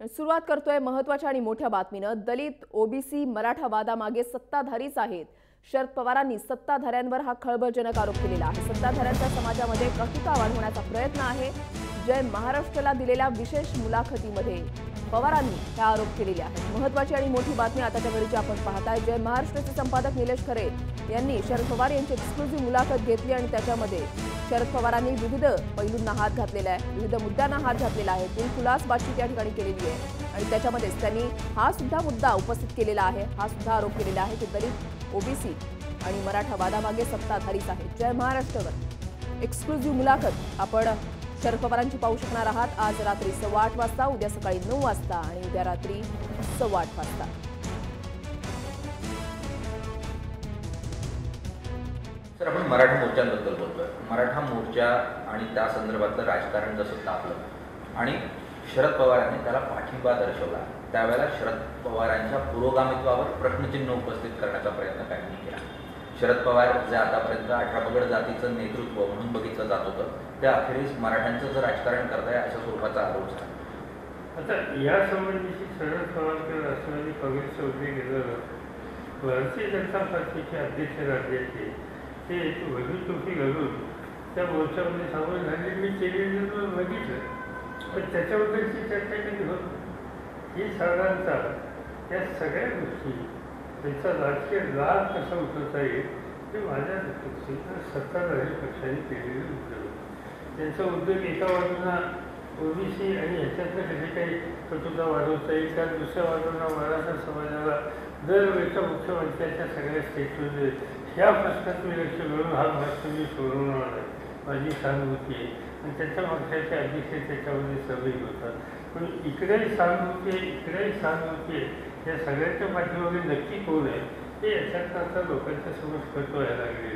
सुरुवात करतोय महत्त्वाच्या आणि मोठ्या बातमीनं। दलित, ओबीसी, मराठा वादामागे सत्ताधारीच आहेत। शरद पवारांनी सत्ताधाऱ्यांवर हा खळबळजनक आरोप केलेला आहे। सत्ताधाऱ्यांच्या समाजामध्ये कटुता वाढवण्याचा प्रयत्न आहे। जय महाराष्ट्राला दिलेल्या विशेष मुलाखतीमध्ये पवारांनी हे आरोप केलेले आहेत। महत्त्वाची आणि मोठी बातमी आताच्या घडीची आपण पाहताय। जय महाराष्ट्राचे संपादक निलेश खरे यांनी शरद पवार यांची एक्सक्लुझिव्ह मुलाखत घेतली आणि त्याच्यामध्ये शरद पवारांनी विविध पैलूंना हात घातलेला आहे, विविध मुद्द्यांना हात घातलेला आहे। दिलखुलास बातचीत या ठिकाणी केलेली आहे आणि त्याच्यामध्येच त्यांनी हा सुद्धा मुद्दा उपस्थित केलेला आहे, हा सुद्धा आरोप केलेला आहे की दलित, ओबीसी आणि मराठा वादामागे सत्ताधारीच आहेत। जय महाराष्ट्रावर एक्सक्लुझिव्ह मुलाखत आपण शरद पवारांची पाहू शकणार आहात। आज रात्री 8:15 वाजता, उद्या सकाळी 9 वाजता आणि उद्या रात्री 8:15 वाजता। सर, आपण मराठा मोर्चाबद्दल बोलतोय। मराठा मोर्चा आणि त्या संदर्भातलं राजकारण जसं तापलं आणि शरद पवारांनी त्याला पाठिंबा दर्शवला, त्यावेळेला शरद पवारांच्या पुरोगामित्वावर प्रश्नचिन्ह उपस्थित करण्याचा प्रयत्न काहींनी केला। शरद पवार जे आतापर्यंत 18 पगड जातीचं नेतृत्व म्हणून बघितलं जात होतं, त्या अखेरीस मराठ्यांचं राजकारण करताय अशा स्वरूपाचा आरोप झाला। आता या संबंधीची शरद पवार किंवा राष्ट्रवादी काँग्रेस चौधरी गेलं भारतीय जनता पार्टीचे अध्यक्ष राज्याचे ते वधू चोखी घालून त्या मोर्चामध्ये सामील झाले, मी केलेलं बघितलं, पण त्याच्याबद्दलची चर्चा कधी होत नाही। ही साधारणतः या सगळ्या गोष्टी त्यांचा राजकीय लाभ कसा उचलता येईल हे माझ्या दृष्टीने सत्ताधारी पक्षाने केलेले उद्योग। त्यांचा उद्योग एका बाजूला ओबीसी आणि ह्याच्यातलं कधी काही कटुता वाढवता येईल, त्या दुसऱ्या बाजूला मराठा समाजाला दरवेळेच्या मुख्यमंत्र्यांच्या सगळ्या स्टेटमध्ये ह्या प्रश्नात मी लक्ष घालून हा प्रश्न मी सोडवणार आहे, माझी सहानुभूती आहे आणि त्याच्या पक्षाचे अध्यक्ष त्याच्यामध्ये सहभागी होतात। पण इकडेही सहानुभूती आहे, इकडेही सहानुभूती आहे, या सगळ्यांच्या पाठीमागे नक्की कोण आहे हे याच्यात आता लोकांच्या समोर स्पष्ट व्हायला लागले।